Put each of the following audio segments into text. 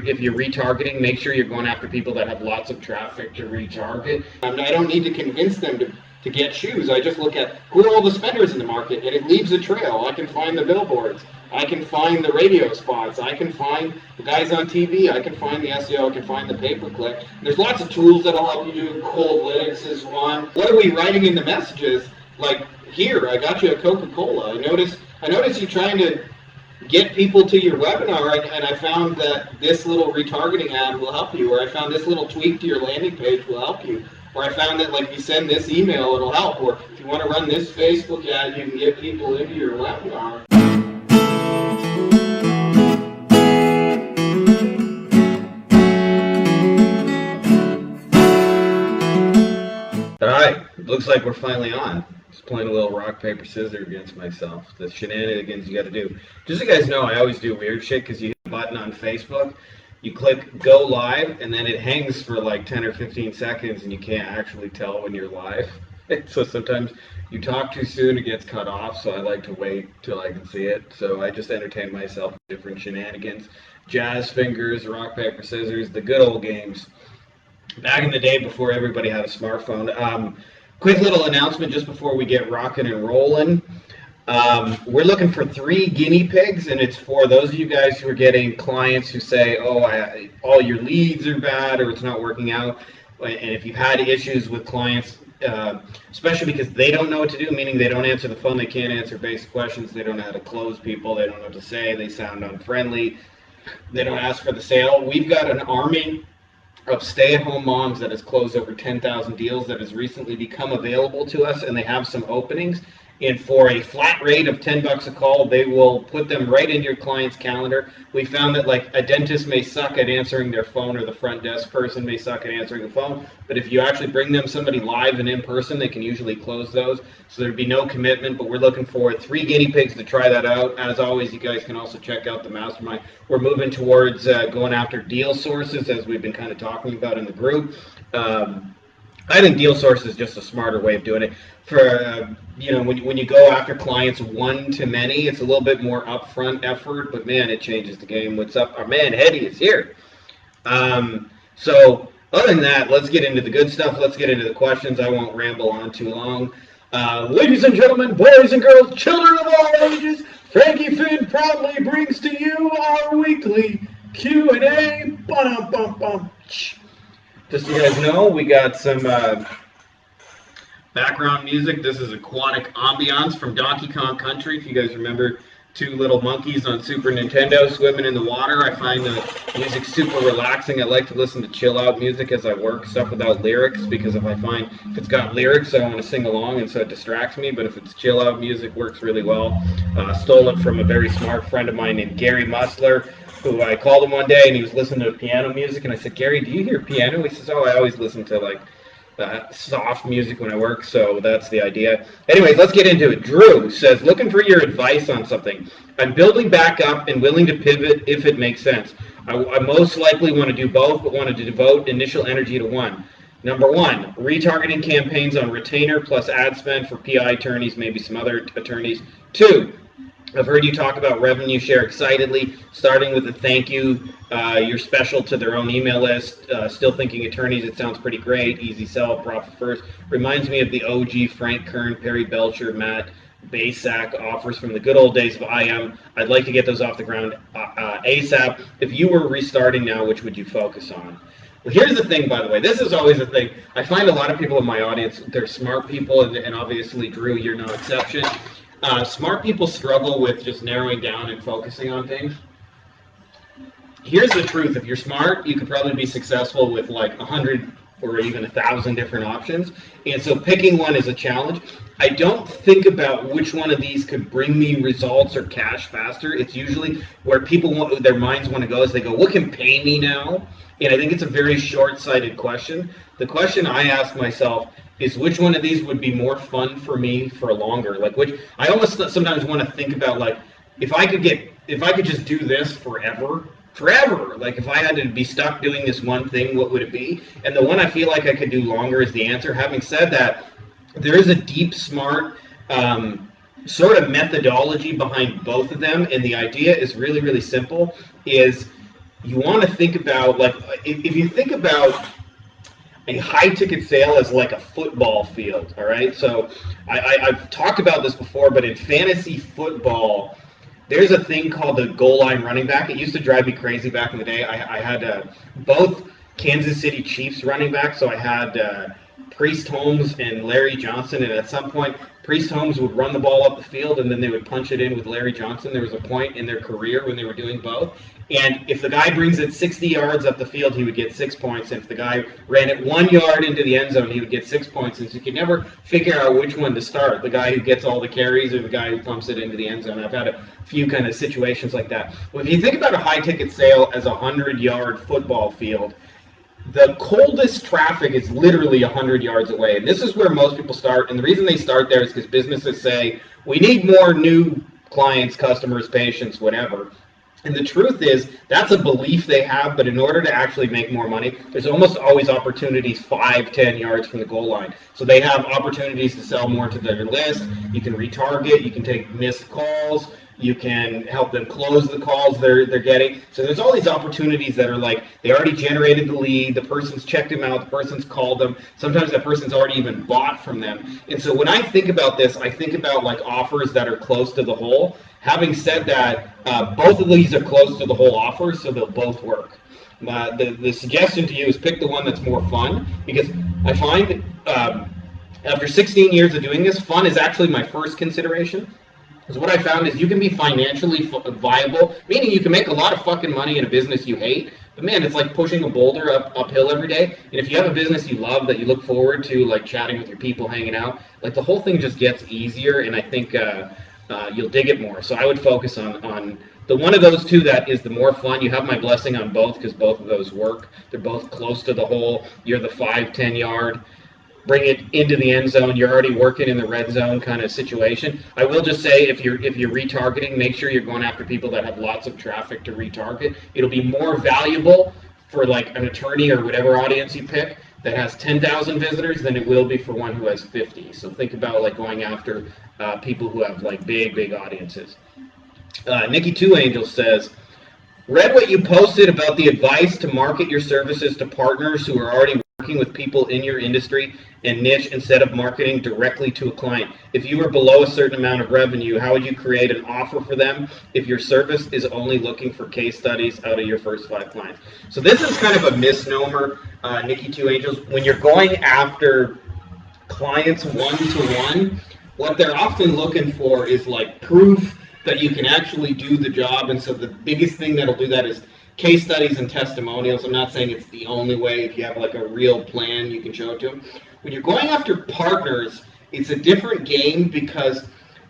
If you're retargeting, make sure you're going after people that have lots of traffic to retarget. I don't need to convince them to get shoes. I just look at who are all the spenders in the market, and it leaves a trail. I can find the billboards. I can find the radio spots. I can find the guys on TV. I can find the SEO. I can find the pay-per-click. There's lots of tools that'll help you do. Cold links is one. What are we writing in the messages? Like, here, I got you a Coca-Cola. I notice you trying to get people to your webinar, and I found that this little retargeting ad will help you, or I found this little tweak to your landing page will help you, or I found that, like, you send this email, it'll help, or if you want to run this Facebook ad, you can get people into your webinar. All right, looks like we're finally on. Just playing a little rock, paper, scissors against myself. The shenanigans you got to do. Just so you guys know, I always do weird shit because you hit a button on Facebook, you click go live, and then it hangs for like 10 or 15 seconds and you can't actually tell when you're live. So sometimes you talk too soon, it gets cut off, so I like to wait till I can see it. So I just entertain myself with different shenanigans. Jazz fingers, rock, paper, scissors, the good old games. Back in the day before everybody had a smartphone. Quick little announcement just before we get rocking and rolling. We're looking for 3 guinea pigs, and it's for those of you guys who are getting clients who say, oh, all your leads are bad or it's not working out. And if you've had issues with clients, especially because they don't know what to do, meaning they don't answer the phone, they can't answer basic questions, they don't know how to close people, they don't know what to say, they sound unfriendly, they don't ask for the sale. We've got an army of stay-at-home moms that has closed over 10,000 deals that has recently become available to us, and they have some openings. And for a flat rate of $10 a call, they will put them right into your client's calendar. We found that, like, a dentist may suck at answering their phone, or the front desk person may suck at answering the phone, but if you actually bring them somebody live and in person, they can usually close those. So there'd be no commitment, but we're looking for 3 guinea pigs to try that out. As always, you guys can also check out the mastermind. We're moving towards going after deal sources, as we've been kind of talking about in the group. I think deal source is just a smarter way of doing it. For when you go after clients one to many, it's a little bit more upfront effort, but man, it changes the game. What's up? Our man Hetty is here. So other than that, let's get into the good stuff. Let's get into the questions. I won't ramble on too long. Ladies and gentlemen, boys and girls, children of all ages, Frankie Finn proudly brings to you our weekly Q&A. Ba-dum-bum-bum. Just so you guys know, we got some background music. This is aquatic ambiance from Donkey Kong Country. If you guys remember 2 little monkeys on Super Nintendo swimming in the water, I find the music super relaxing. I like to listen to chill out music as I work, stuff without lyrics, because if it's got lyrics, I want to sing along, and so it distracts me. But if it's chill out music, works really well. Stole it from a very smart friend of mine named Gary Musler, who I called him one day and he was listening to piano music, and I said, Gary, do you hear piano? He says, oh, I always listen to like soft music when I work, so that's the idea. Anyways, let's get into it. Drew says, looking for your advice on something. I'm building back up and willing to pivot if it makes sense. I most likely want to do both, but wanted to devote initial energy to one. Number 1, retargeting campaigns on retainer plus ad spend for PI attorneys, maybe some other attorneys. 2, I've heard you talk about revenue share excitedly, starting with a thank you. You're special to their own email list. Still thinking attorneys, it sounds pretty great. Easy sell, profit first. Reminds me of the OG Frank Kern, Perry Belcher, Matt Basak offers from the good old days of IM. I'd like to get those off the ground ASAP. If you were restarting now, which would you focus on? Well, here's the thing, by the way. This is always a thing. I find a lot of people in my audience, they're smart people, and obviously, Drew, you're no exception. Smart people struggle with just narrowing down and focusing on things. Here's the truth. If you're smart, you could probably be successful with like 100 or even 1,000 different options. And so picking one is a challenge. I don't think about which one of these could bring me results or cash faster. It's usually where people their minds want to go is they go, what can pay me now? And I think it's a very short-sighted question. The question I ask myself is which one of these would be more fun for me for longer? Like which I almost sometimes want to think about, like if I could just do this forever. Like if I had to be stuck doing this one thing, what would it be? And the one I feel like I could do longer is the answer. Having said that, there is a deep, smart sort of methodology behind both of them, and the idea is really, really simple. Is you want to think about, like, if you think about a high ticket sale as like a football field, all right? So I've talked about this before, but in fantasy football, there's a thing called the goal line running back. It used to drive me crazy back in the day. I had both Kansas City Chiefs running backs, so I had Priest Holmes and Larry Johnson, and at some point, Priest Holmes would run the ball up the field, and then they would punch it in with Larry Johnson. There was a point in their career when they were doing both. And if the guy brings it 60 yards up the field, he would get 6 points. And if the guy ran it 1 yard into the end zone, he would get 6 points. And so you could never figure out which one to start, the guy who gets all the carries or the guy who pumps it into the end zone. I've had a few kind of situations like that. Well, if you think about a high ticket sale as a 100-yard football field, the coldest traffic is literally 100 yards away. And this is where most people start. And the reason they start there is because businesses say, we need more new clients, customers, patients, whatever. And the truth is, that's a belief they have, but in order to actually make more money, there's almost always opportunities 5-10 yards from the goal line. So they have opportunities to sell more to their list. You can retarget, you can take missed calls, you can help them close the calls they're getting. So there's all these opportunities that are like, they already generated the lead, the person's checked them out, the person's called them. Sometimes that person's already even bought from them. And so when I think about this, I think about like offers that are close to the whole. Having said that, both of these are close to the whole offer, so they'll both work. The suggestion to you is pick the one that's more fun, because I find after 16 years of doing this, fun is actually my first consideration. Because what I found is you can be financially viable, meaning you can make a lot of fucking money in a business you hate, but man, it's like pushing a boulder uphill every day. And if you have a business you love that you look forward to, like chatting with your people, hanging out, like the whole thing just gets easier, and I think you'll dig it more. So I would focus on the one of those two that is the more fun. You have my blessing on both because both of those work. They're both close to the hole. You're the 5-10 yard. Bring it into the end zone. You're already working in the red zone kind of situation. I will just say, if you're retargeting, make sure you're going after people that have lots of traffic to retarget. It'll be more valuable for like an attorney or whatever audience you pick that has 10,000 visitors than it will be for one who has 50. So think about like going after people who have like big audiences. Nikki Two Angels says, read what you posted about the advice to market your services to partners who are already working with people in your industry and niche instead of marketing directly to a client. If you were below a certain amount of revenue, how would you create an offer for them if your service is only looking for case studies out of your first 5 clients? So this is kind of a misnomer, Nikki Two Angels. When you're going after clients one-to-one, what they're often looking for is like proof that you can actually do the job. And so the biggest thing that'll do that is case studies and testimonials. I'm not saying it's the only way. If you have like a real plan, you can show it to them. When you're going after partners, it's a different game because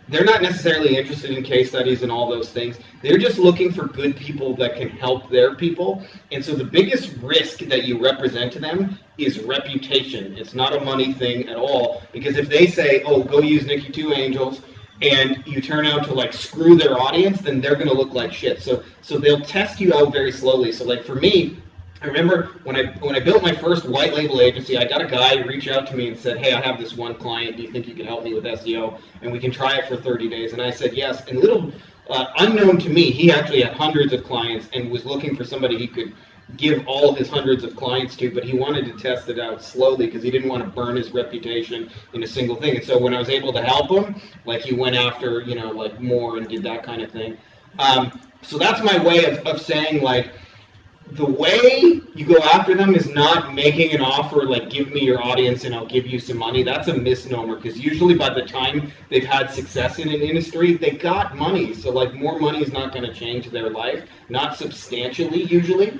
they're not necessarily interested in case studies and all those things. They're just looking for good people that can help their people. And so the biggest risk that you represent to them is reputation. It's not a money thing at all, because if they say, oh, go use Nikki Two Angels, and you turn out to like screw their audience, then they're going to look like shit. So they'll test you out very slowly. So like for me, I remember when I built my first white label agency, I got a guy reach out to me and said, hey, I have this one client. Do you think you can help me with SEO? And we can try it for 30 days. And I said yes. And little unknown to me, he actually had hundreds of clients and was looking for somebody he could give all his hundreds of clients to, but he wanted to test it out slowly because he didn't want to burn his reputation in a single thing. And so when I was able to help him, like he went after, like more and did that kind of thing. So that's my way of saying, like, the way you go after them is not making an offer like, give me your audience and I'll give you some money. That's a misnomer, because usually by the time they've had success in an industry, they got money. So like more money is not going to change their life, not substantially usually.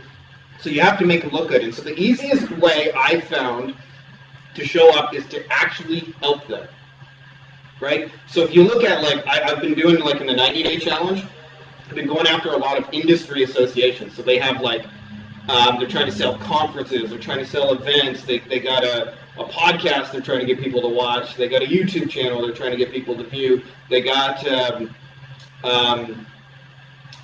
So you have to make it look good. And so the easiest way I found to show up is to actually help them, right? So if you look at, like, I've been doing, like, in the 90-day challenge, I've been going after a lot of industry associations. So they have, like, they're trying to sell conferences, they're trying to sell events, they got a podcast they're trying to get people to watch, they got a YouTube channel they're trying to get people to view, they got a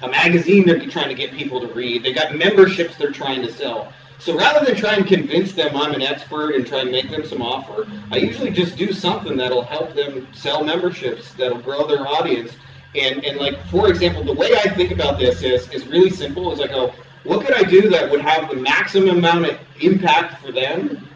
magazine they're trying to get people to read, they got memberships they're trying to sell. So rather than try and convince them I'm an expert and try and make them some offer, I usually just do something that'll help them sell memberships, that'll grow their audience. And like, for example, the way I think about this is really simple. Is I go, what could I do that would have the maximum amount of impact for them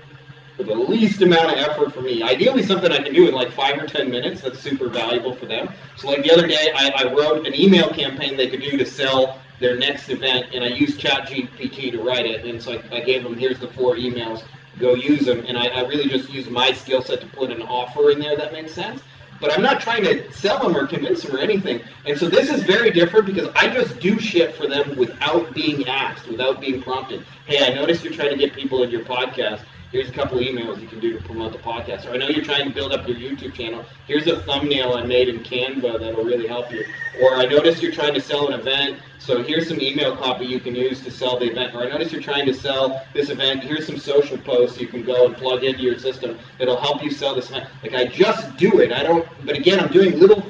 for the least amount of effort for me. Ideally something I can do in like 5 or 10 minutes that's super valuable for them. So like the other day, I wrote an email campaign they could do to sell their next event, and I used ChatGPT to write it. And so I gave them, here's the 4 emails, go use them. And I really just used my skill set to put an offer in there that makes sense. But I'm not trying to sell them or convince them or anything. And so this is very different because I just do shit for them without being asked, without being prompted. Hey, I noticed you're trying to get people in your podcast. Here's a couple of emails you can do to promote the podcast. Or I know you're trying to build up your YouTube channel. Here's a thumbnail I made in Canva that'll really help you. Or I noticed you're trying to sell an event, so here's some email copy you can use to sell the event. Or I noticed you're trying to sell this event. Here's some social posts you can go and plug into your system that'll help you sell this event. Like, I just do it. I don't, but again, I'm doing little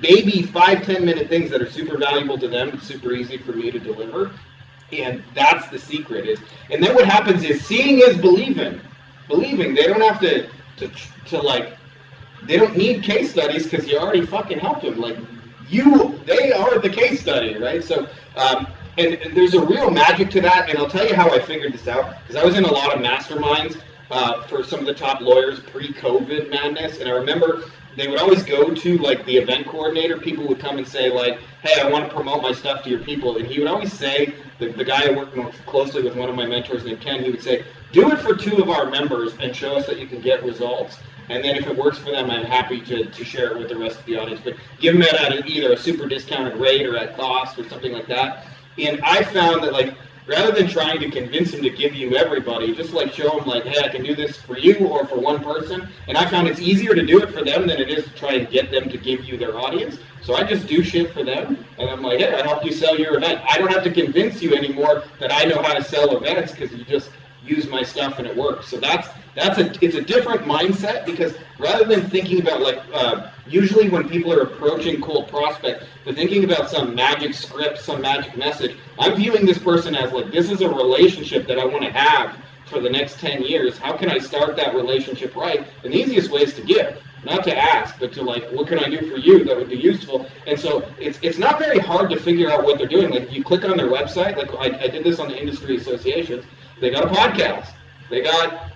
baby 5-10 minute things that are super valuable to them. It's super easy for me to deliver. And that's the secret. And then what happens is seeing is believing. Believing. They don't have to like, they don't need case studies because you already fucking helped them. Like, they are the case study, right? So, and there's a real magic to that. And I'll tell you how I figured this out. Because I was in a lot of masterminds for some of the top lawyers pre-COVID madness. And I remember they would always go to like the event coordinator. People would come and say like, hey, I want to promote my stuff to your people. And he would always say, the guy I worked most closely with, one of my mentors named Ken, he would say, do it for 2 of our members and show us that you can get results. And then if it works for them, I'm happy to share it with the rest of the audience. But give them it at either a super discounted rate or at cost or something like that. And I found that like, rather than trying to convince them to give you everybody, just like show them like, hey, I can do this for you or for one person. And I found it's easier to do it for them than it is to try and get them to give you their audience. So I just do shit for them. And I'm like, hey, I helped you sell your event. I don't have to convince you anymore that I know how to sell events because you just use my stuff and it works. So it's a different mindset because rather than thinking about like, usually when people are approaching cold prospect, they're thinking about some magic script, some magic message. I'm viewing this person as like, this is a relationship that I want to have for the next 10 years. How can I start that relationship right? And the easiest way is to give, not to ask, but to like, what can I do for you that would be useful? And so it's not very hard to figure out what they're doing. Like if you click on their website, like I did this on the industry associations, they got a podcast, they got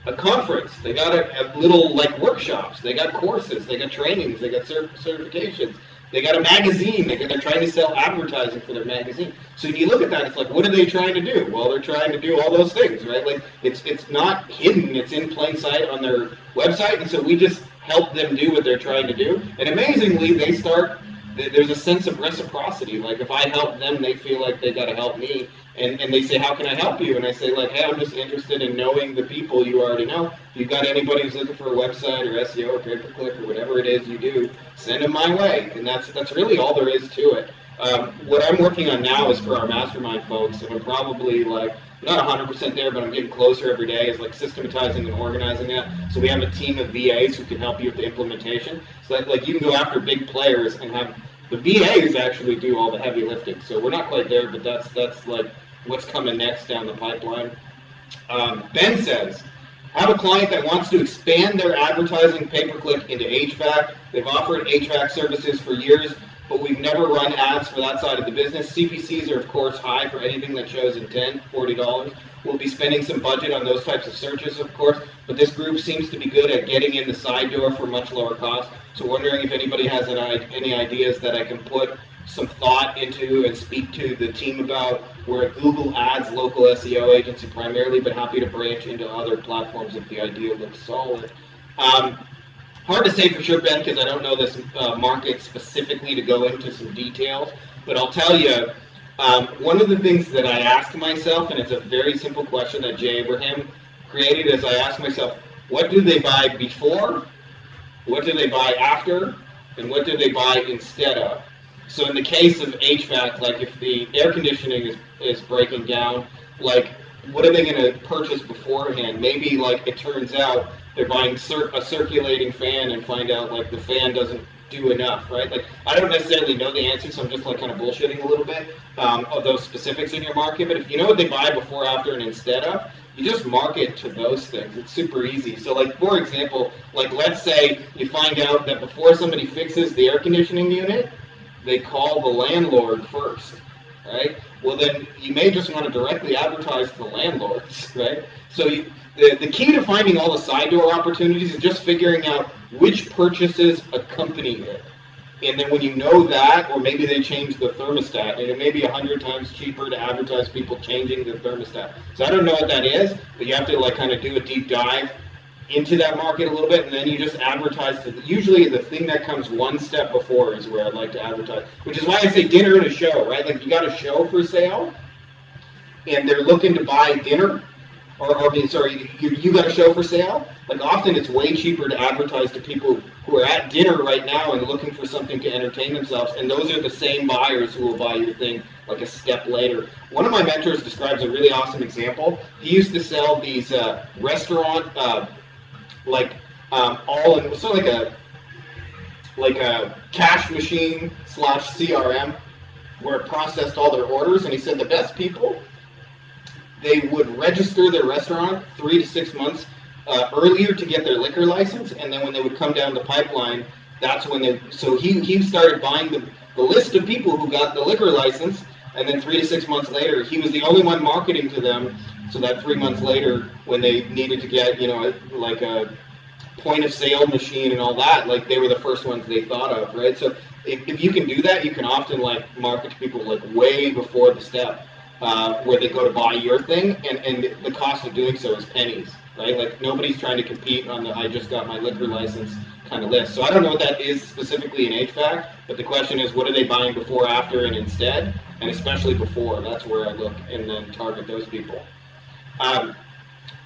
a conference, they got a little like workshops, they got courses, they got trainings, they got certifications, they got a magazine, they're trying to sell advertising for their magazine. So if you look at that, it's like, what are they trying to do? Well, they're trying to do all those things, right? Like it's not hidden, it's in plain sight on their website, and so we just help them do what they're trying to do. And amazingly, there's a sense of reciprocity. Like if I help them, they feel like they got to help me. And they say, how can I help you? And I say, like, hey, I'm just interested in knowing the people you already know. If you've got anybody who's looking for a website or SEO or pay-per-click or whatever it is you do, send them my way. And that's really all there is to it. What I'm working on now is for our mastermind folks, and I'm probably like, not 100% there, but I'm getting closer every day, is like systematizing and organizing that. So we have a team of VAs who can help you with the implementation. So that, like, you can go after big players and have the VAs actually do all the heavy lifting. So we're not quite there, but that's like what's coming next down the pipeline. Ben says, have a client that wants to expand their advertising pay-per-click into HVAC. They've offered HVAC services for years, but we've never run ads for that side of the business. CPCs are, of course, high for anything that shows intent, $40. We'll be spending some budget on those types of searches, of course, but this group seems to be good at getting in the side door for much lower cost. So wondering if anybody has any ideas that I can put some thought into and speak to the team about. We're a Google Ads local SEO agency primarily, but happy to branch into other platforms if the idea looks solid. Hard to say for sure, Ben, because I don't know this market specifically to go into some details, but I'll tell you, one of the things that I ask myself, and it's a very simple question that Jay Abraham created, is I ask myself, what do they buy before, what do they buy after, and what do they buy instead of? So in the case of HVAC, like if the air conditioning is breaking down, like what are they going to purchase beforehand? Maybe like it turns out they're buying a circulating fan and find out like the fan doesn't do enough, right? Like I don't necessarily know the answer, so I'm just like kind of bullshitting a little bit of those specifics in your market. But if you know what they buy before, after, and instead of, you just market to those things. It's super easy. So like for example, like let's say you find out that before somebody fixes the air conditioning unit, they call the landlord first, right? well then you may just want to directly advertise to the landlords, right? So the key to finding all the side door opportunities is just figuring out which purchases accompany it. And then when you know that, or maybe they change the thermostat, and it may be 100 times cheaper to advertise people changing the thermostat. So I don't know what that is, but you have to like kind of do a deep dive into that market a little bit, and then you just advertise to usually the thing that comes one step before is where I'd like to advertise, which is why I say dinner and a show, right? Like you got a show for sale, and they're looking to buy dinner, or I mean, sorry, you got a show for sale. Like often it's way cheaper to advertise to people who are at dinner right now and looking for something to entertain themselves, and those are the same buyers who will buy your thing like a step later. One of my mentors describes a really awesome example. He used to sell these restaurant all in so like a cash machine / CRM where it processed all their orders, and he said the best people, they would register their restaurant 3 to 6 months earlier to get their liquor license, and then when they would come down the pipeline, that's when they. So he started buying the list of people who got the liquor license, and then 3 to 6 months later, he was the only one marketing to them. So that 3 months later, when they needed to get like a point of sale machine and all that, like they were the first ones they thought of, right? So if you can do that, you can often like market to people like way before the step. Where they go to buy your thing, and the cost of doing so is pennies, right? Like nobody's trying to compete on the I just got my liquor license kind of list. So I don't know what that is specifically in HVAC, but the question is what are they buying before, after, and instead, and especially before. That's where I look and then target those people.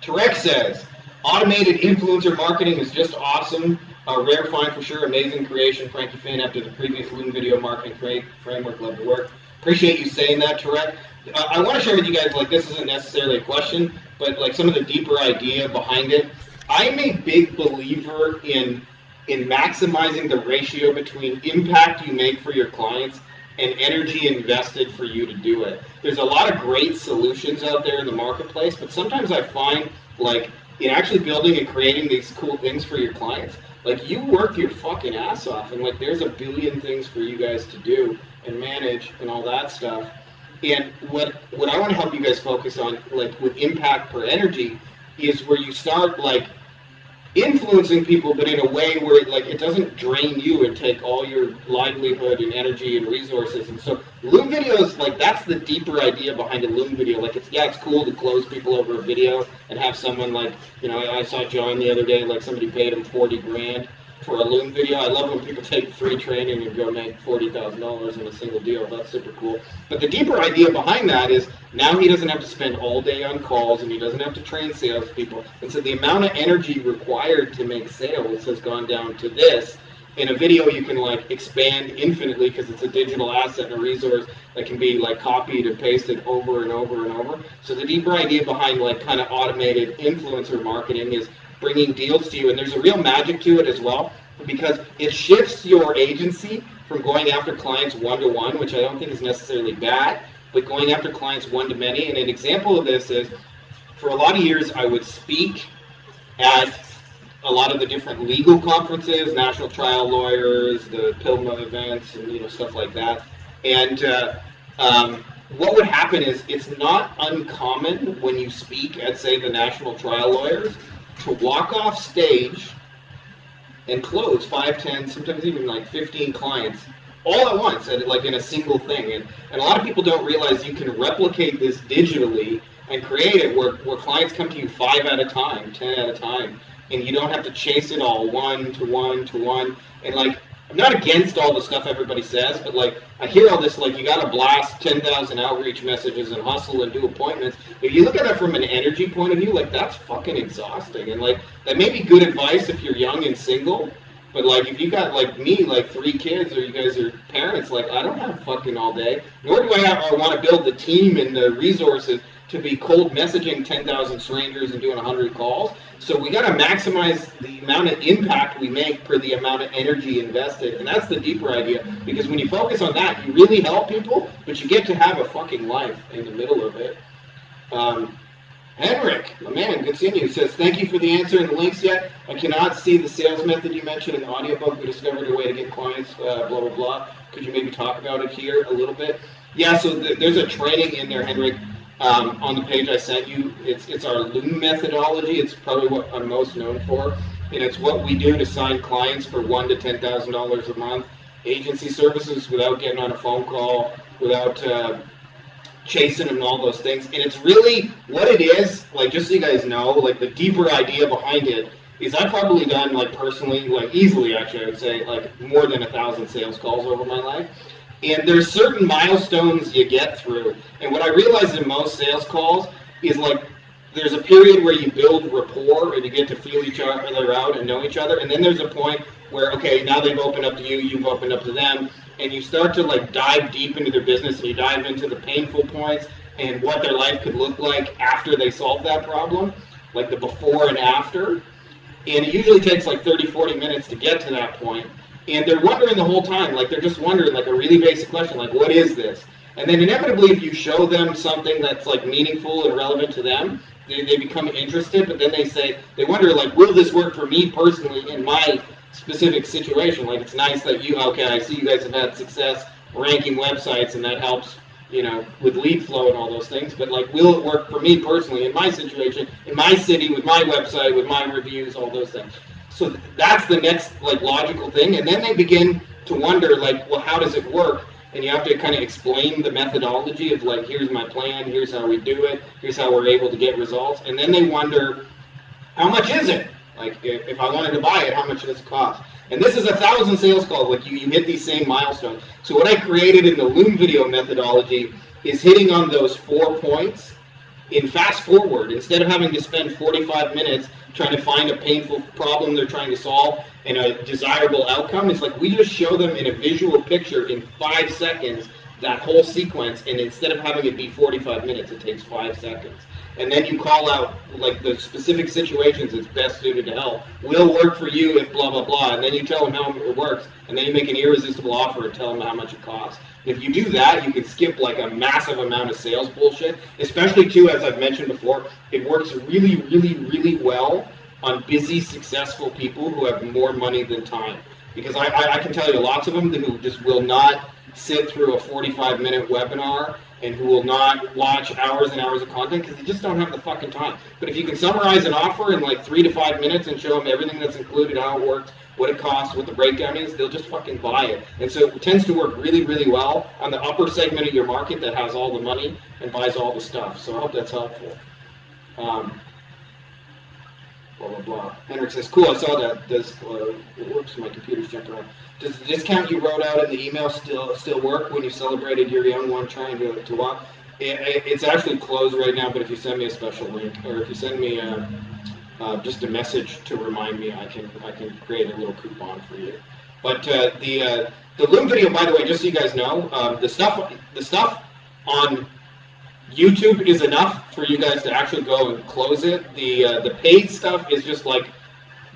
Tarek says, automated influencer marketing is just awesome. Rare find for sure, amazing creation. Frankie Finn after the previous Loom video marketing framework, love the work. Appreciate you saying that, Tarek. I want to share with you guys, like, this isn't necessarily a question, but like some of the deeper idea behind it. I'm a big believer in maximizing the ratio between impact you make for your clients and energy invested for you to do it. There's a lot of great solutions out there in the marketplace, but sometimes I find, like, in actually building and creating these cool things for your clients, like, you work your fucking ass off, and like there's a billion things for you guys to do and manage and all that stuff. And what I want to help you guys focus on, like with impact per energy, is where you start like influencing people, but in a way where it doesn't drain you and take all your livelihood and energy and resources. And so Loom videos, like that's the deeper idea behind a Loom video. Like it's cool to close people over a video and have someone like, I saw John the other day, like somebody paid him 40 grand for a Loom video. I love when people take free training and go make $40,000 in a single deal. That's super cool. But the deeper idea behind that is now he doesn't have to spend all day on calls and he doesn't have to train salespeople. And so the amount of energy required to make sales has gone down to this. In a video, you can like expand infinitely because it's a digital asset and a resource that can be like copied and pasted over and over and over. So the deeper idea behind like kind of automated influencer marketing is bringing deals to you, and there's a real magic to it as well because it shifts your agency from going after clients one-to-one, which I don't think is necessarily bad, but going after clients one-to-many. And an example of this is, for a lot of years, I would speak at a lot of the different legal conferences, national trial lawyers, the PILMA events, and stuff like that. And what would happen is it's not uncommon when you speak at, say, the national trial lawyers to walk off stage and close 5, 10, sometimes even like 15 clients all at once, like in a single thing. And a lot of people don't realize you can replicate this digitally and create it where clients come to you 5 at a time, 10 at a time, and you don't have to chase it all one to one to one. And like, I'm not against all the stuff everybody says, but like I hear all this, like you got to blast 10,000 outreach messages and hustle and do appointments. If you look at that from an energy point of view, like that's fucking exhausting. And like that may be good advice if you're young and single, but like if you got like me, like 3 kids, or you guys are parents, like I don't have fucking all day. Nor do I want to build the team and the resources to be cold messaging 10,000 strangers and doing 100 calls. So we got to maximize the amount of impact we make per the amount of energy invested. And that's the deeper idea. Because when you focus on that, you really help people, but you get to have a fucking life in the middle of it. Henrik, my man, good seeing you, says, thank you for the answer and the links yet. I cannot see the sales method you mentioned in the audiobook. We discovered a way to get clients, blah, blah, blah. Could you maybe talk about it here a little bit? Yeah, so there's a training in there, Henrik, on the page I sent you. It's our Loom methodology. It's probably what I'm most known for, and it's what we do to sign clients for $1,000 to $10,000 a month, agency services without getting on a phone call, without chasing them and all those things. And it's really what it is. Like, just so you guys know, like the deeper idea behind it is I've probably done, like, personally, like easily actually, I would say, like more than 1,000 sales calls over my life. And there's certain milestones you get through. And what I realized in most sales calls is, like, there's a period where you build rapport and you get to feel each other out and know each other. And then there's a point where, okay, now they've opened up to you, you've opened up to them, and you start to, like, dive deep into their business, and you dive into the painful points and what their life could look like after they solve that problem, like the before and after. And it usually takes like 30, 40 minutes to get to that point. And they're wondering the whole time, like they're just wondering, like a really basic question, like, what is this? And then inevitably, if you show them something that's like meaningful and relevant to them, they become interested. But then they wonder, like, will this work for me personally in my specific situation? Like, it's nice that okay, I see you guys have had success ranking websites, and that helps, with lead flow and all those things. But, like, will it work for me personally in my situation, in my city, with my website, with my reviews, all those things? So that's the next, like, logical thing. And then they begin to wonder, like, well, how does it work? And you have to kind of explain the methodology of, like, here's my plan, here's how we do it, here's how we're able to get results. And then they wonder, how much is it? Like, if I wanted to buy it, how much does it cost? And this is 1,000 sales calls. Like, you hit these same milestones. So what I created in the Loom video methodology is hitting on those 4 points in fast forward. Instead of having to spend 45 minutes trying to find a painful problem they're trying to solve and a desirable outcome, it's like we just show them in a visual picture in 5 seconds that whole sequence, and instead of having it be 45 minutes, it takes 5 seconds. And then you call out, like, the specific situations it's best suited to help. Will work for you if blah, blah, blah. And then you tell them how it works. And then you make an irresistible offer and tell them how much it costs. And if you do that, you can skip, like, a massive amount of sales bullshit. Especially, too, as I've mentioned before, it works really, really, really well on busy, successful people who have more money than time. Because I can tell you lots of them who just will not sit through a 45-minute webinar and who will not watch hours and hours of content because they just don't have the fucking time. But if you can summarize an offer in like 3 to 5 minutes and show them everything that's included, how it works, what it costs, what the breakdown is, they'll just fucking buy it. And so it tends to work really, really well on the upper segment of your market that has all the money and buys all the stuff. So I hope that's helpful. Blah, blah, blah. Henrik says, cool, I saw that. Whoops, my computer's jumping around. Does the discount you wrote out in the email still work when you celebrated your young one trying to walk? It's actually closed right now, but if you send me a special link, or if you send me just a message to remind me, I can create a little coupon for you. But the Loom video, by the way, just so you guys know, the stuff on YouTube is enough for you guys to actually go and close it. The paid stuff is just like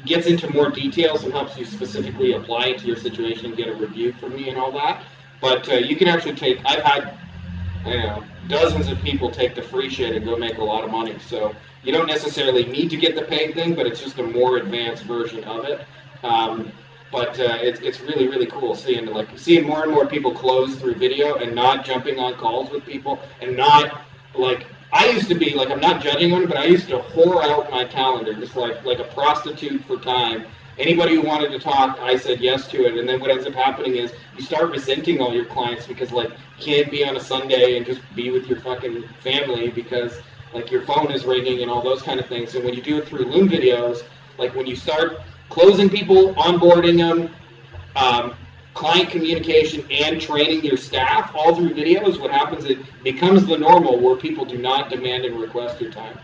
gets into more details and helps you specifically apply it to your situation and get a review from me and all that. But you can actually I've had dozens of people take the free shit and go make a lot of money. So you don't necessarily need to get the paid thing, but it's just a more advanced version of it. But it's really, really cool seeing more and more people close through video and not jumping on calls with people and not, like, I used to be, like, I'm not judging them, but I used to whore out my calendar, just like a prostitute for time. Anybody who wanted to talk, I said yes to it. And then what ends up happening is you start resenting all your clients because, like, you can't be on a Sunday and just be with your fucking family because, like, your phone is ringing and all those kind of things. And when you do it through Loom videos, like, when you start closing people, onboarding them, client communication, and training your staff all through videos, what happens is it becomes the normal where people do not demand and request your time.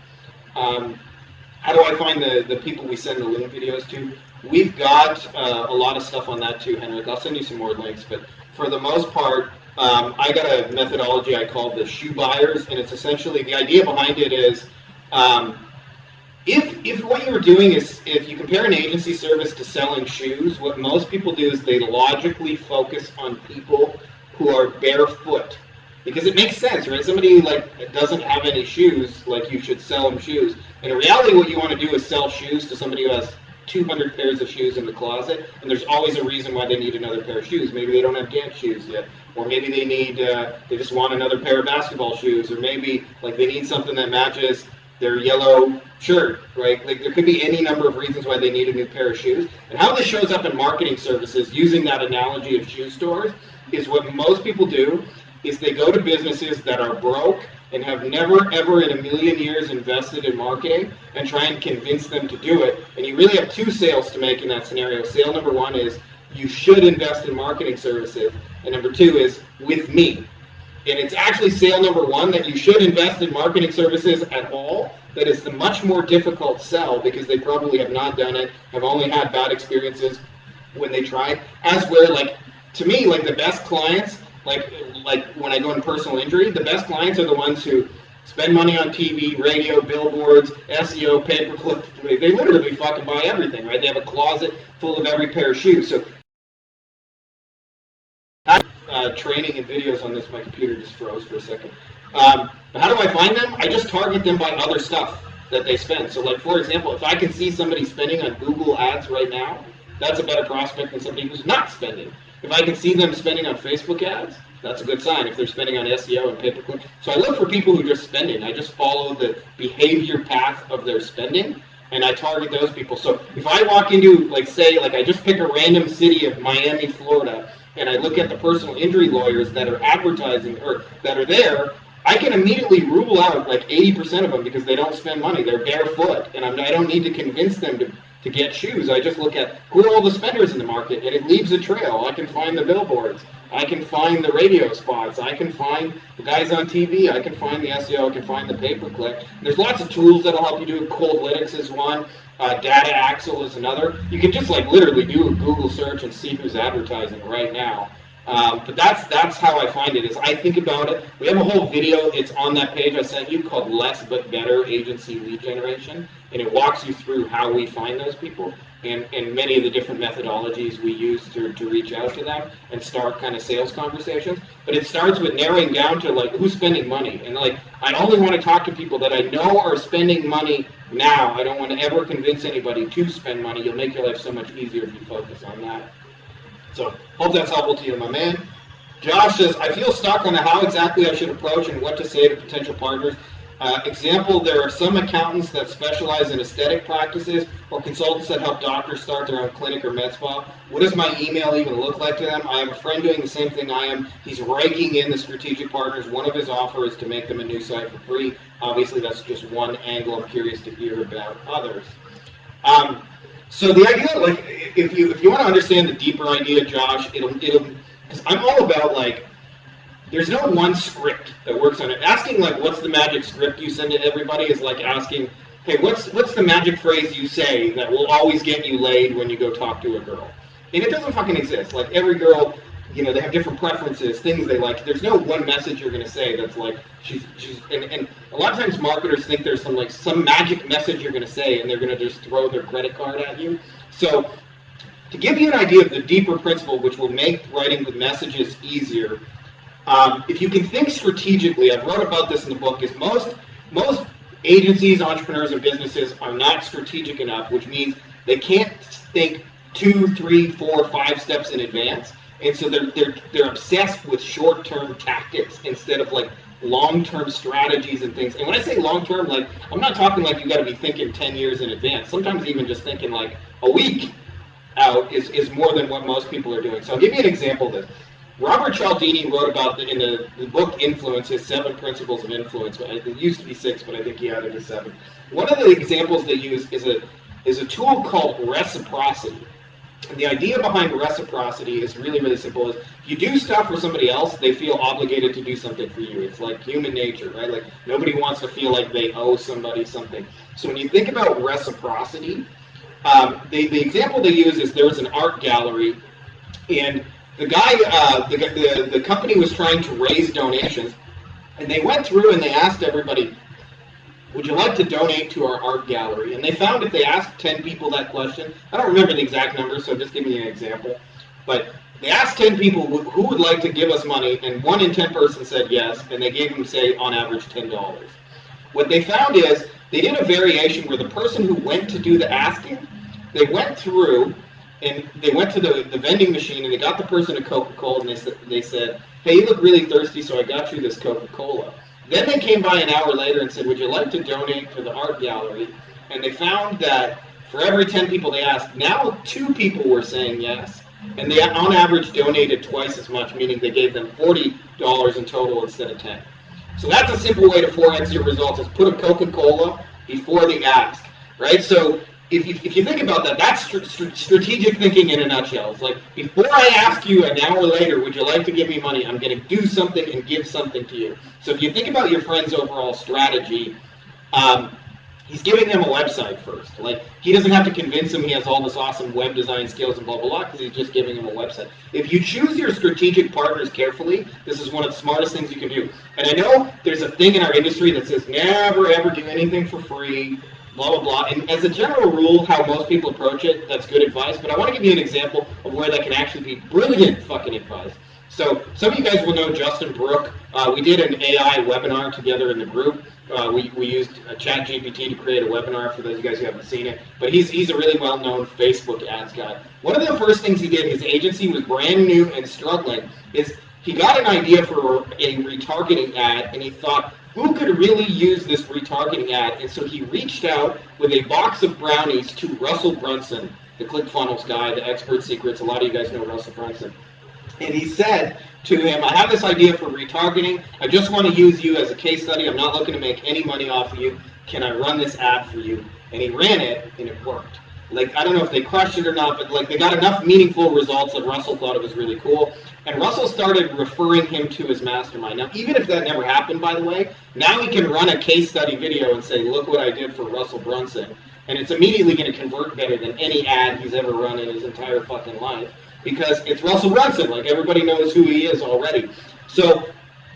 How do I find the people we send the Loom videos to? We've got a lot of stuff on that too, Henrik. I'll send you some more links, but for the most part, I got a methodology I call the shoe buyers, and it's essentially, the idea behind it is, if what you're doing is, if you compare an agency service to selling shoes, what most people do is they logically focus on people who are barefoot. Because it makes sense, right? Somebody who, like, doesn't have any shoes, like, you should sell them shoes. And in reality, what you want to do is sell shoes to somebody who has 200 pairs of shoes in the closet, and there's always a reason why they need another pair of shoes. Maybe they don't have dance shoes yet, or maybe they need, they just want another pair of basketball shoes, or maybe like they need something that matches their yellow shirt, right? Like there could be any number of reasons why they need a new pair of shoes. And how this shows up in marketing services, using that analogy of shoe stores, is what most people do is they go to businesses that are broke and have never ever in a million years invested in marketing and try and convince them to do it. And you really have two sales to make in that scenario. Sale number one is you should invest in marketing services, and number two is with me. And it's actually sale number one, that you should invest in marketing services at all, that is the much more difficult sell, because they probably have not done it, have only had bad experiences when they tried. As where, like, to me, like the best clients, like when I go in personal injury, the best clients are the ones who spend money on TV, radio, billboards, SEO, pay-per-click. They literally fucking buy everything, right? They have a closet full of every pair of shoes. So training and videos on this. My computer just froze for a second. But how do I find them? I just target them by other stuff that they spend. So, like, for example, if I can see somebody spending on Google ads right now, that's a better prospect than somebody who's not spending. If I can see them spending on Facebook ads, that's a good sign if they're spending on SEO and pay-per-click. So I look for people who are just spending. I just follow the behavior path of their spending, and I target those people. So if I walk into, like, say, like I just pick a random city of Miami, Florida, and I look at the personal injury lawyers that are advertising or that are there, I can immediately rule out like 80% of them because they don't spend money. They're barefoot, and I don't need to convince them to get shoes. I just look at who are all the spenders in the market, and it leaves a trail. I can find the billboards. I can find the radio spots. I can find the guys on TV. I can find the SEO. I can find the pay-per-click. There's lots of tools that'll help you do it. Coldlytics is one. Data Axle is another. You can just like literally do a Google search and see who's advertising right now. But that's how I find it. Is I think about it. We have a whole video. It's on that page I sent you called "Less But Better Agency Lead Generation," and it walks you through how we find those people and many of the different methodologies we use to reach out to them and start kind of sales conversations. But it starts with narrowing down to like who's spending money, and like I only want to talk to people that I know are spending money now. I don't want to ever convince anybody to spend money. You'll make your life so much easier if you focus on that. So, hope that's helpful to you, my man. Josh says, I feel stuck on how exactly I should approach and what to say to potential partners. Example, there are some accountants that specialize in aesthetic practices or consultants that help doctors start their own clinic or med spa. What does my email even look like to them? I have a friend doing the same thing I am. He's raking in the strategic partners. One of his offers is to make them a new site for free. Obviously, that's just one angle. I'm curious to hear about others. So the idea, like, if you want to understand the deeper idea, Josh, it'll because I'm all about like, there's no one script that works on it. Asking like, what's the magic script you send to everybody is like asking, hey, what's the magic phrase you say that will always get you laid when you go talk to a girl? And it doesn't fucking exist. Like every girl, you know, they have different preferences, things they like. There's no one message you're gonna say that's like and a lot of times marketers think there's some magic message you're gonna say and they're gonna just throw their credit card at you. So to give you an idea of the deeper principle which will make writing the messages easier, if you can think strategically, I've wrote about this in the book, is most agencies, entrepreneurs, and businesses are not strategic enough, which means they can't think 2, 3, 4, 5 steps in advance. And so they're obsessed with short-term tactics instead of like long-term strategies and things. And when I say long-term, like I'm not talking like you got to be thinking 10 years in advance. Sometimes even just thinking like a week out is more than what most people are doing. So I'll give you an example of this. Robert Cialdini wrote about in the book Influence, his 7 principles of influence. It used to be 6, but I think he added a 7. One of the examples they use is a tool called reciprocity. And the idea behind reciprocity is really, really simple. Is if you do stuff for somebody else, they feel obligated to do something for you. It's like human nature, right? Like nobody wants to feel like they owe somebody something. So when you think about reciprocity, the example they use is there was an art gallery, and the guy, the company was trying to raise donations, and they went through and they asked everybody, would you like to donate to our art gallery? And they found if they asked 10 people that question, I don't remember the exact number, so just give me an example, but they asked 10 people who would like to give us money, and 1 in 10 persons said yes, and they gave them, say, on average $10. What they found is they did a variation where the person who went to do the asking, they went through And they went to the vending machine and they got the person a Coca-Cola and they said, hey, you look really thirsty, so I got you this Coca-Cola. Then they came by an hour later and said, would you like to donate to the art gallery? And they found that for every 10 people they asked, now 2 people were saying yes. And they, on average, donated twice as much, meaning they gave them $40 in total instead of 10. So that's a simple way to 4x your results, is put a Coca-Cola before the ask, right? So if you think about that, that's strategic thinking in a nutshell. It's like, before I ask you an hour later, would you like to give me money, I'm going to do something and give something to you. So if you think about your friend's overall strategy, he's giving them a website first. Like, he doesn't have to convince him he has all this awesome web design skills and blah, blah, blah, because he's just giving him a website. If you choose your strategic partners carefully, this is one of the smartest things you can do. And I know there's a thing in our industry that says never, ever do anything for free, blah, blah, blah. And as a general rule, how most people approach it, that's good advice. But I want to give you an example of where that can actually be brilliant fucking advice. So some of you guys will know Justin Brook. We did an AI webinar together in the group. We used ChatGPT to create a webinar for those of you guys who haven't seen it. But he's a really well-known Facebook ads guy. One of the first things he did, his agency was brand new and struggling, is he got an idea for a retargeting ad, and he thought, who could really use this retargeting ad? And so he reached out with a box of brownies to Russell Brunson, the ClickFunnels guy, the Expert Secrets. A lot of you guys know Russell Brunson. And he said to him, I have this idea for retargeting. I just want to use you as a case study. I'm not looking to make any money off of you. Can I run this ad for you? And he ran it, and it worked. Like, I don't know if they crushed it or not, but like, they got enough meaningful results that Russell thought it was really cool. And Russell started referring him to his mastermind. Now, even if that never happened, by the way, now he can run a case study video and say, look what I did for Russell Brunson. And it's immediately going to convert better than any ad he's ever run in his entire fucking life, because it's Russell Brunson. Like, everybody knows who he is already. So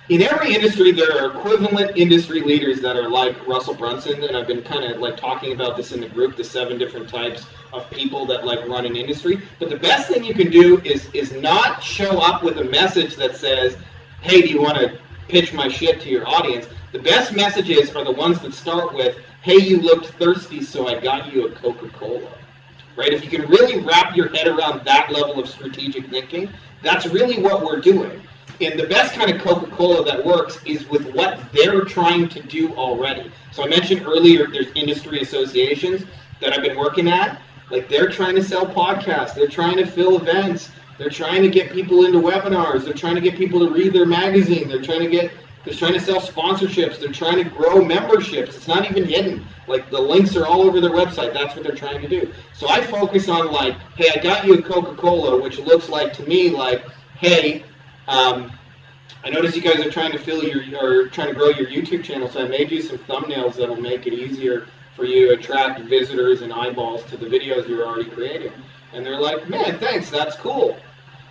in every industry, there are equivalent industry leaders that are like Russell Brunson, and I've been kind of like talking about this in the group, the 7 different types of people that like run an industry. But the best thing you can do is not show up with a message that says, hey, do you want to pitch my shit to your audience? The best messages are the ones that start with, hey, you looked thirsty, so I got you a Coca-Cola. Right? If you can really wrap your head around that level of strategic thinking, that's really what we're doing. And the best kind of Coca-Cola that works is with what they're trying to do already. So I mentioned earlier, there's industry associations that I've been working at. Like, they're trying to sell podcasts. They're trying to fill events. They're trying to get people into webinars. They're trying to get people to read their magazine. They're trying to sell sponsorships. They're trying to grow memberships. It's not even hidden. Like, the links are all over their website. That's what they're trying to do. So I focus on, like, hey, I got you a Coca-Cola, which looks like, to me, like, hey, I noticed you guys are trying to grow your YouTube channel, so I made you some thumbnails that'll make it easier for you to attract visitors and eyeballs to the videos you're already creating. And they're like, man, thanks, that's cool.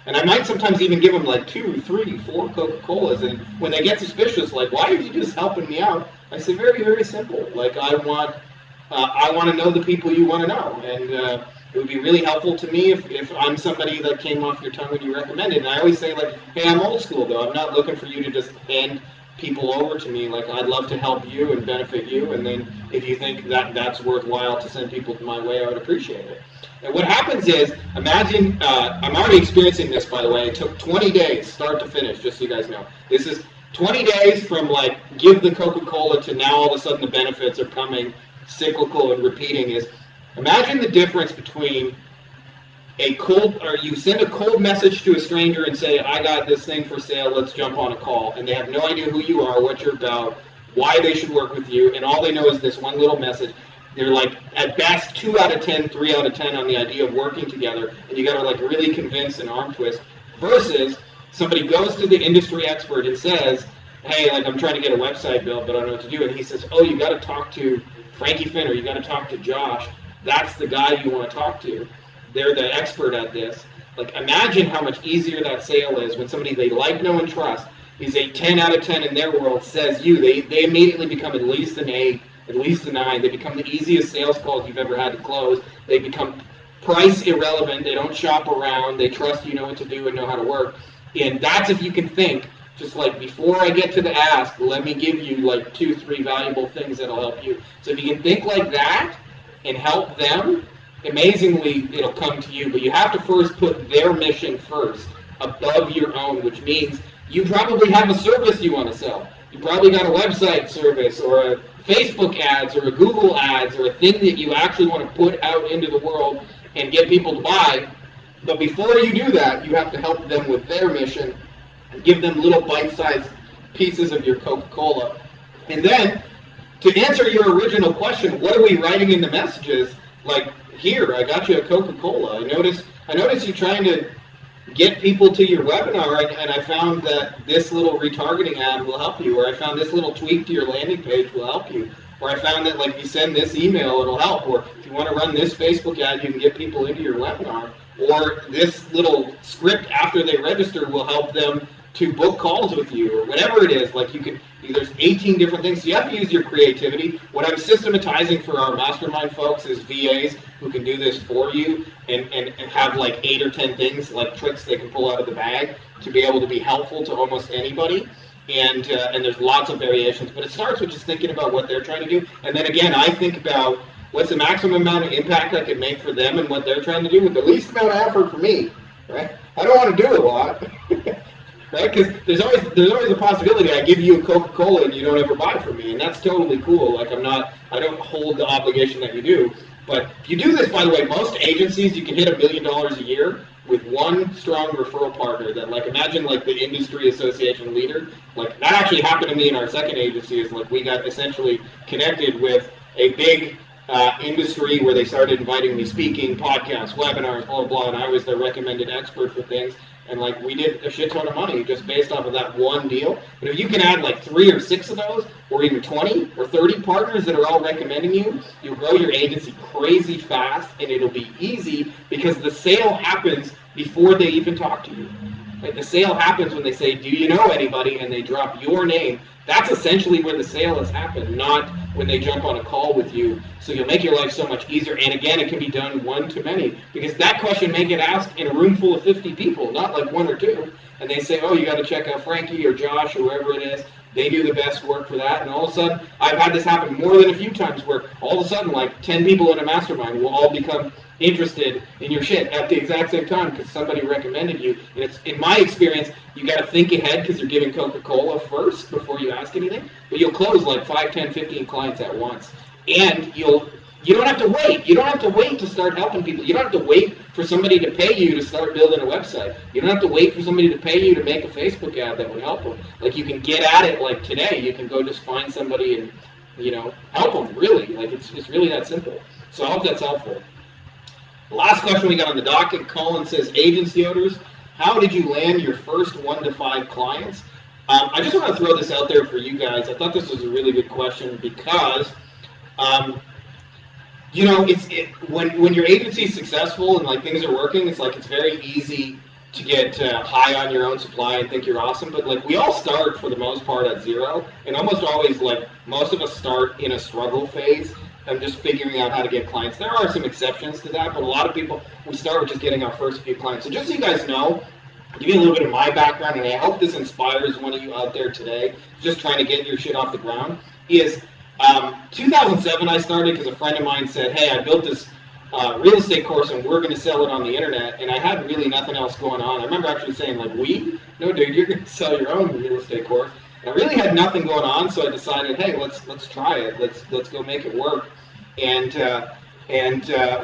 And I might sometimes even give them like 2, 3, 4 Coca-Colas. And when they get suspicious, like, why are you just helping me out? I say, very, very simple. Like, I want to know the people you want to know. And it would be really helpful to me if I'm somebody that came off your tongue when you recommended. And I always say, like, hey, I'm old school, though. I'm not looking for you to just hand people over to me. Like, I'd love to help you and benefit you. And then if you think that that's worthwhile to send people my way, I would appreciate it. And what happens is, imagine, I'm already experiencing this, by the way. It took 20 days, start to finish, just so you guys know. This is 20 days from, like, give the Coca-Cola to now all of a sudden the benefits are coming, cyclical and repeating. Is imagine the difference between you send a cold message to a stranger and say, I got this thing for sale, let's jump on a call. And they have no idea who you are, what you're about, why they should work with you, and all they know is this one little message. They're like, at best, 2 out of 10, 3 out of 10 on the idea of working together, and you got to like really convince and arm twist, versus somebody goes to the industry expert and says, hey, like, I'm trying to get a website built, but I don't know what to do. And he says, oh, you got to talk to Frankie Finn, or you got to talk to Josh. That's the guy you want to talk to. They're the expert at this. Like, imagine how much easier that sale is when somebody they like, know, and trust is a 10 out of 10 in their world, says you. They immediately become at least an 8, at least a 9. They become the easiest sales calls you've ever had to close. They become price irrelevant. They don't shop around. They trust you know what to do and know how to work. And that's if you can think, just like, before I get to the ask, let me give you like 2, 3 valuable things that'll help you. So if you can think like that and help them, amazingly, it'll come to you. But you have to first put their mission first, above your own, which means you probably have a service you want to sell. You probably got a website service or a Facebook ads or a Google ads or a thing that you actually want to put out into the world and get people to buy. But before you do that, you have to help them with their mission and give them little bite-sized pieces of your Coca-Cola. And then, to answer your original question, what are we writing in the messages? Like, here, I got you a Coca-Cola. I noticed you're trying to get people to your webinar, and I found that this little retargeting ad will help you, or I found this little tweak to your landing page will help you, or I found that, like, you send this email, it'll help, or if you want to run this Facebook ad, you can get people into your webinar, or this little script after they register will help them to book calls with you, or whatever it is. Like, you can, there's 18 different things. So you have to use your creativity. What I'm systematizing for our mastermind folks is VAs who can do this for you and have like 8 or 10 things, like tricks they can pull out of the bag to be able to be helpful to almost anybody. And there's lots of variations, but it starts with just thinking about what they're trying to do. And then again, I think about what's the maximum amount of impact I can make for them and what they're trying to do with the least amount of effort for me, right? I don't want to do a lot. Right? Because there's always a possibility I give you a Coca-Cola and you don't ever buy from me, and that's totally cool. Like, I don't hold the obligation that you do. But if you do this, by the way, most agencies, you can hit $1 million a year with one strong referral partner. That, like, imagine like the industry association leader. Like, that actually happened to me in our second agency. Is like we got essentially connected with a big industry where they started inviting me speaking, podcasts, webinars, blah, blah, and I was their recommended expert for things. And like we did a shit ton of money just based off of that one deal. But if you can add like 3 or 6 of those, or even 20 or 30 partners that are all recommending you, you'll grow your agency crazy fast, and it'll be easy because the sale happens before they even talk to you. Like, the sale happens when they say, "Do you know anybody?" and they drop your name. That's essentially where the sale has happened, not when they jump on a call with you. So you'll make your life so much easier. And again, it can be done one-to-many, because that question may get asked in a room full of 50 people, not like 1 or 2. And they say, "Oh, you got to check out Frankie or Josh or whoever it is. They do the best work for that." And all of a sudden, I've had this happen more than a few times where all of a sudden, like 10 people in a mastermind will all become interested in your shit at the exact same time because somebody recommended you. And it's, in my experience, you got to think ahead because you're giving Coca-Cola first before you ask anything. But you'll close like 5, 10, 15 clients at once. And you don't have to wait. You don't have to wait to start helping people. You don't have to wait for somebody to pay you to start building a website. You don't have to wait for somebody to pay you to make a Facebook ad that would help them. Like, you can get at it like today. You can go just find somebody and, help them, really. Like, it's really that simple. So I hope that's helpful. The last question we got on the docket, Colin says, agency owners, how did you land your first 1 to 5 clients? I just want to throw this out there for you guys. I thought this was a really good question because, when your agency is successful and like things are working, it's like it's very easy to get high on your own supply and think you're awesome. But like we all start for the most part at 0, and almost always like most of us start in a struggle phase. I'm just figuring out how to get clients. There are some exceptions to that, but a lot of people, we start with just getting our first few clients. So just so you guys know, I'll give you a little bit of my background, and I hope this inspires one of you out there today, just trying to get your shit off the ground, is 2007 I started because a friend of mine said, "Hey, I built this real estate course and we're going to sell it on the internet," and I had really nothing else going on. I remember actually saying, like, no dude, you're going to sell your own real estate course. I really had nothing going on, so I decided, hey, let's try it. Let's go make it work. And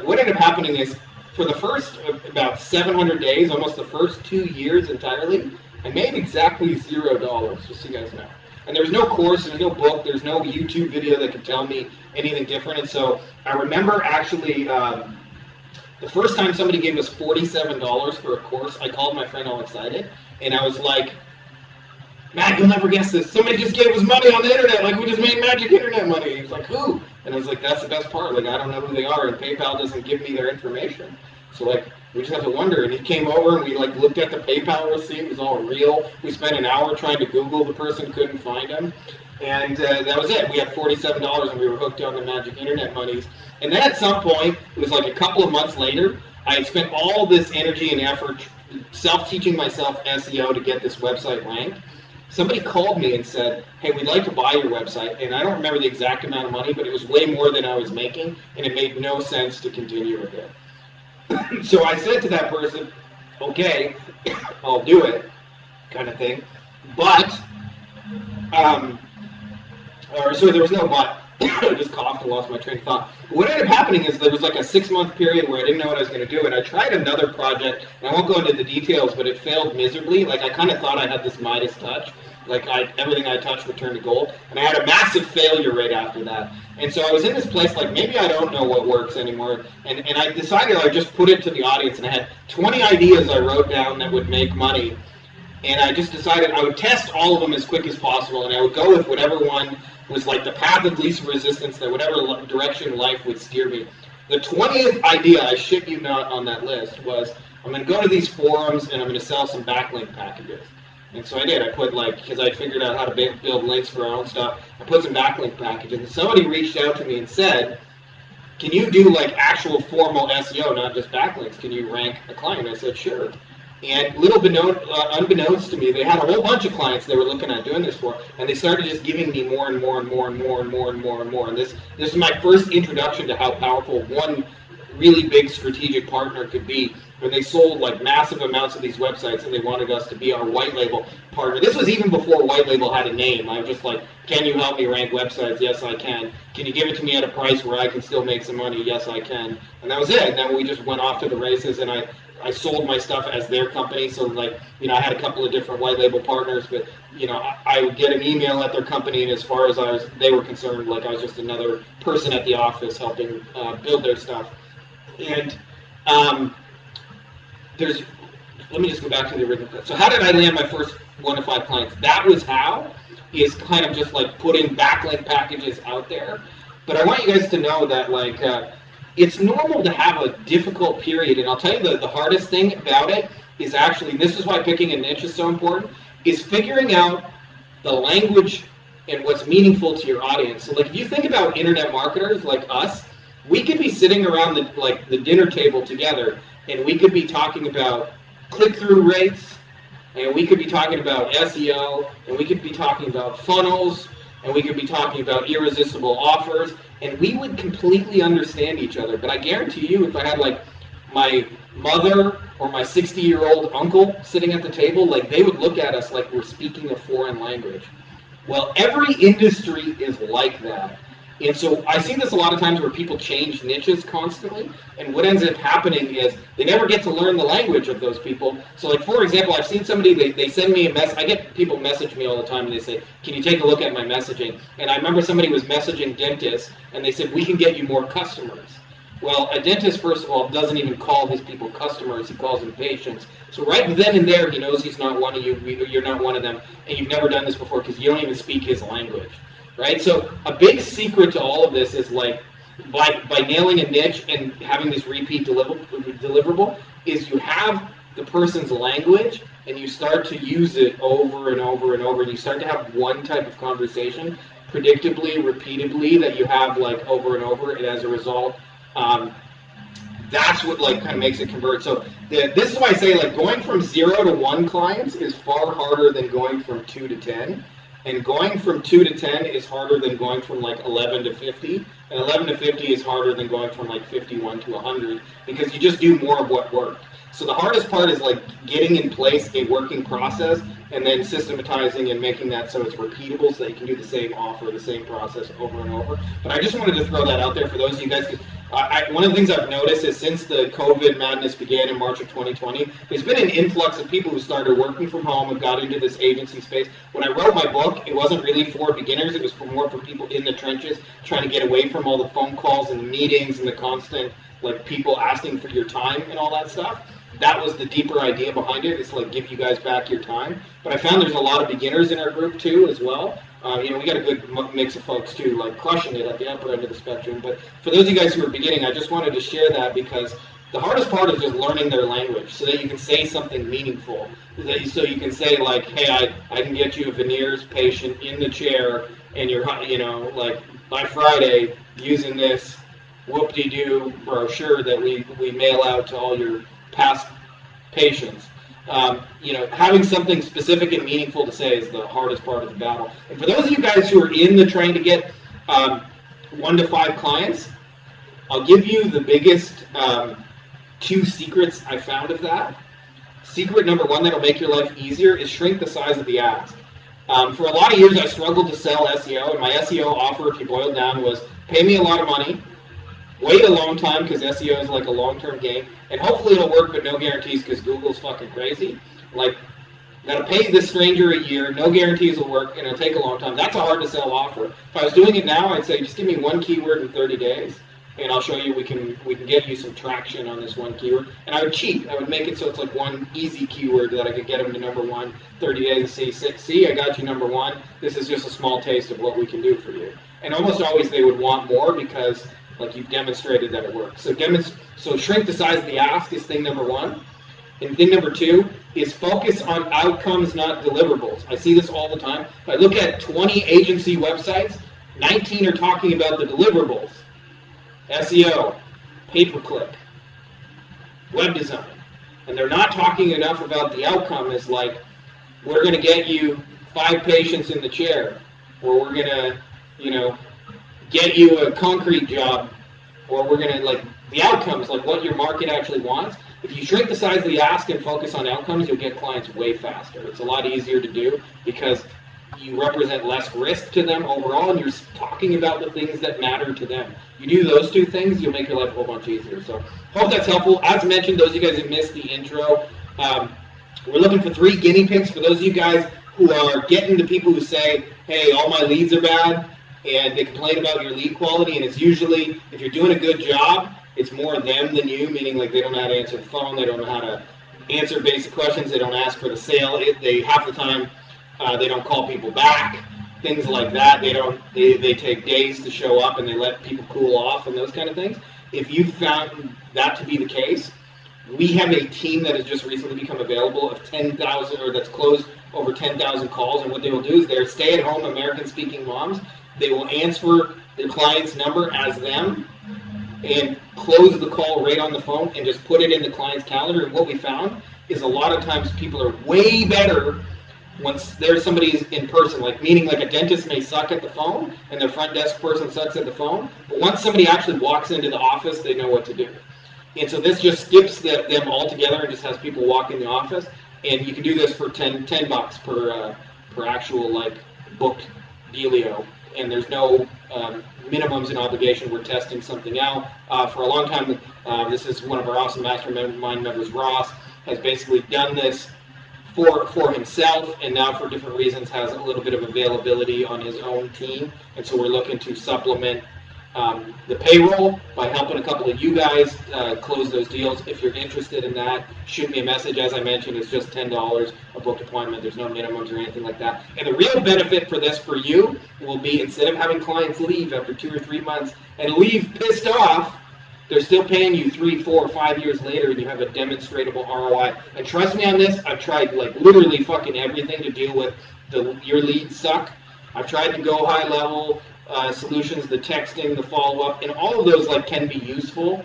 what ended up happening is, for the first about 700 days, almost the first 2 years entirely, I made exactly $0, just so you guys know. And there's no course, there's no book, there's no YouTube video that could tell me anything different. And so I remember actually the first time somebody gave us $47 for a course, I called my friend all excited, and I was like, "Matt, you'll never guess this. Somebody just gave us money on the internet. Like, we just made magic internet money." He was like, "Who?" And I was like, "That's the best part. Like, I don't know who they are, and PayPal doesn't give me their information. So, like, we just have to wonder." And he came over, and we, like, looked at the PayPal receipt. It was all real. We spent an hour trying to Google the person, couldn't find him. And that was it. We had $47, and we were hooked on the magic internet monies. And then at some point, it was like a couple of months later, I had spent all this energy and effort self-teaching myself SEO to get this website ranked. somebody called me and said, hey, we'd like to buy your website, and I don't remember the exact amount of money, but it was way more than I was making, and it made no sense to continue with it. So I said to that person, okay, I'll do it, kind of thing. But, sorry, there was no but. I just coughed and lost my train of thought. What ended up happening is there was like a 6-month period where I didn't know what I was going to do, and I tried another project, and I won't go into the details, but it failed miserably. Like, I kind of thought I had this Midas touch. Like, everything I touched would turn to gold, and I had a massive failure right after that. And so I was in this place like, maybe I don't know what works anymore, and I decided I'd just put it to the audience, and I had 20 ideas I wrote down that would make money, and I just decided I would test all of them as quick as possible, and I would go with whatever one was like the path of least resistance, that whatever direction life would steer me. The 20th idea, I shit you not, on that list was, I'm going to go to these forums and I'm going to sell some backlink packages. And so I did. I put because I figured out how to build links for our own stuff. I put some backlink packages, and somebody reached out to me and said, can you do like actual formal SEO, not just backlinks? Can you rank a client? I said, sure. And unbeknownst to me, they had a whole bunch of clients they were looking at doing this for, and they started just giving me more and more and more and more and more and more and more. And this is my first introduction to how powerful one really big strategic partner could be, when they sold like massive amounts of these websites and they wanted us to be our white label partner. This was even before white label had a name. I was just like, can you help me rank websites? Yes, I can. Can you give it to me at a price where I can still make some money? Yes, I can. And that was it. And then we just went off to the races, and I sold my stuff as their company. So like, I had a couple of different white label partners, but I would get an email at their company, and as far as they were concerned, like I was just another person at the office helping build their stuff. And let me just go back to the original. So how did I land my first 1 to 5 clients? That was how, is kind of just like putting backlink packages out there. But I want you guys to know that like, it's normal to have a difficult period, and I'll tell you the hardest thing about it is actually, and this is why picking a niche is so important, is figuring out the language and what's meaningful to your audience. So like, if you think about internet marketers like us, we could be sitting around the dinner table together, and we could be talking about click-through rates, and we could be talking about SEO, and we could be talking about funnels, and we could be talking about irresistible offers, and we would completely understand each other. But I guarantee you, if I had like my mother or my 60-year-old uncle sitting at the table, like they would look at us like we're speaking a foreign language. Well, every industry is like that. And so I see this a lot of times where people change niches constantly, and what ends up happening is they never get to learn the language of those people. So like, for example, I've seen somebody, they send me a message. I get people message me all the time, and they say, can you take a look at my messaging? And I remember somebody was messaging dentists, and they said, we can get you more customers. Well, a dentist, first of all, doesn't even call his people customers, he calls them patients. So right then and there, he knows he's not one of you, you're not one of them, and you've never done this before because you don't even speak his language. Right? So a big secret to all of this is like, by nailing a niche and having this repeat deliverable, is you have the person's language and you start to use it over and over and over, and you start to have one type of conversation predictably, repeatedly, that you have like over and over, and as a result, that's what like kind of makes it convert. So this is why I say like going from 0 to 1 clients is far harder than going from 2 to 10. And going from 2 to 10 is harder than going from like 11 to 50. And 11 to 50 is harder than going from like 51 to 100, because you just do more of what worked. So the hardest part is like getting in place a working process and then systematizing and making that so it's repeatable, so that you can do the same offer, the same process over and over. But I just wanted to throw that out there for those of you guys, because one of the things I've noticed is since the COVID madness began in March of 2020, there's been an influx of people who started working from home and got into this agency space. When I wrote my book, it wasn't really for beginners, it was more for people in the trenches trying to get away from all the phone calls and meetings and the constant like people asking for your time and all that stuff. That was the deeper idea behind it. It's like, give you guys back your time. But I found there's a lot of beginners in our group too as well. We got a good mix of folks too, like crushing it at the upper end of the spectrum. But for those of you guys who are beginning, I just wanted to share that, because the hardest part is just learning their language so that you can say something meaningful. So you can say like, hey, I can get you a veneers patient in the chair, and you're, like by Friday using this whoop-de-doo brochure that we mail out to all your past patients. Having something specific and meaningful to say is the hardest part of the battle. And for those of you guys who are in the trying to get 1 to 5 clients, I'll give you the biggest 2 secrets I found of that. Secret number 1 that'll make your life easier is shrink the size of the ask. For a lot of years, I struggled to sell SEO, and my SEO offer, if you boil it down, was pay me a lot of money, wait a long time because SEO is like a long-term game, and hopefully it'll work, but no guarantees because Google's fucking crazy. Like, gotta pay this stranger a year, no guarantees will work, and it'll take a long time. That's a hard-to-sell offer. If I was doing it now, I'd say just give me 1 keyword in 30 days. And I'll show you we can get you some traction on this 1 keyword. And I would cheat. I would make it so it's like 1 easy keyword that I could get them to number 1, 30 days and see, I got you number 1. This is just a small taste of what we can do for you. And almost always they would want more because like you've demonstrated that it works. So shrink the size of the ask is thing number 1. And thing number 2 is focus on outcomes, not deliverables. I see this all the time. If I look at 20 agency websites, 19 are talking about the deliverables. SEO, pay-per-click, web design. And they're not talking enough about the outcome as like, we're going to get you 5 patients in the chair, or we're going to, get you a concrete job, or we're going to, like, the outcomes, like what your market actually wants. If you shrink the size of the ask and focus on outcomes, you'll get clients way faster. It's a lot easier to do because you represent less risk to them overall, and you're talking about the things that matter to them. You do those 2 things, you'll make your life a whole bunch easier. So hope that's helpful. As mentioned, those of you guys who missed the intro, we're looking for 3 guinea pigs. For those of you guys who are getting to people who say, hey, all my leads are bad, and they complain about your lead quality, and it's usually, if you're doing a good job, it's more them than you, meaning like they don't know how to answer the phone, they don't know how to answer basic questions, they don't ask for the sale, they half the time they don't call people back, things like that. They take days to show up and they let people cool off and those kind of things. If you found that to be the case, we have a team that has just recently become available of 10,000, or that's closed over 10,000 calls, and what they will do is they're stay-at-home American-speaking moms. They will answer their client's number as them and close the call right on the phone and just put it in the client's calendar. And what we found is a lot of times people are way better once there's somebody in person, like meaning like a dentist may suck at the phone and the front desk person sucks at the phone, but once somebody actually walks into the office, they know what to do. And so this just skips them all together and just has people walk in the office. And you can do this for $10 per actual like booked dealio. And there's no minimums and obligation. We're testing something out. For a long time, this is one of our awesome mastermind members, Ross, has basically done this for himself, and now for different reasons has a little bit of availability on his own team. And so we're looking to supplement the payroll by helping a couple of you guys close those deals. If you're interested in that, shoot me a message. As I mentioned, it's just $10 a booked appointment. There's no minimums or anything like that. And the real benefit for this for you will be, instead of having clients leave after 2 or 3 months and leave pissed off, they're still paying you 3, 4, 5 years later, and you have a demonstrable ROI. And trust me on this, I've tried like literally fucking everything to deal with your leads suck. I've tried to go high level solutions, the texting, the follow-up, and all of those like can be useful,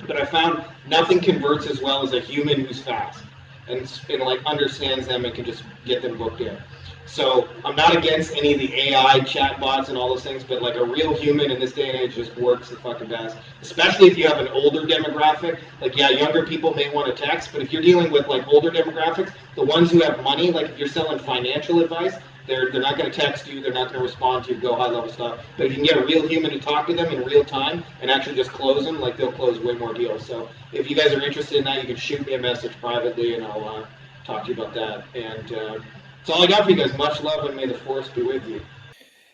but I found nothing converts as well as a human who's fast and like understands them and can just get them booked in. So I'm not against any of the AI chatbots and all those things, but like a real human in this day and age just works the fucking best. Especially if you have an older demographic. Like, yeah, younger people may want to text, but if you're dealing with like older demographics, the ones who have money, like if you're selling financial advice, they're not going to text you, they're not going to respond to you, go high level stuff. But if you can get a real human to talk to them in real time and actually just close them, like they'll close way more deals. So if you guys are interested in that, you can shoot me a message privately and I'll talk to you about that. And that's all I got for you guys. Much love and may the force be with you.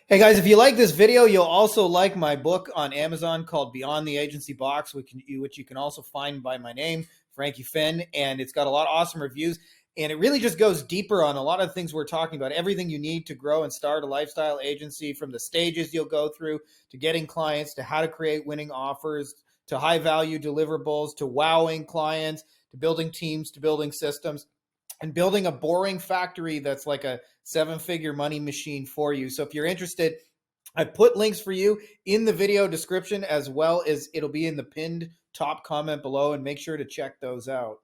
Hey guys, if you like this video, you'll also like my book on Amazon called Beyond the Agency Box, which you can also find by my name, Frankie Finn, and it's got a lot of awesome reviews. And it really just goes deeper on a lot of things we're talking about, everything you need to grow and start a lifestyle agency, from the stages you'll go through to getting clients, to how to create winning offers, to high value deliverables, to wowing clients, to building teams, to building systems, and building a boring factory that's like a 7-figure money machine for you. So if you're interested, I put links for you in the video description, as well as it'll be in the pinned top comment below, and make sure to check those out.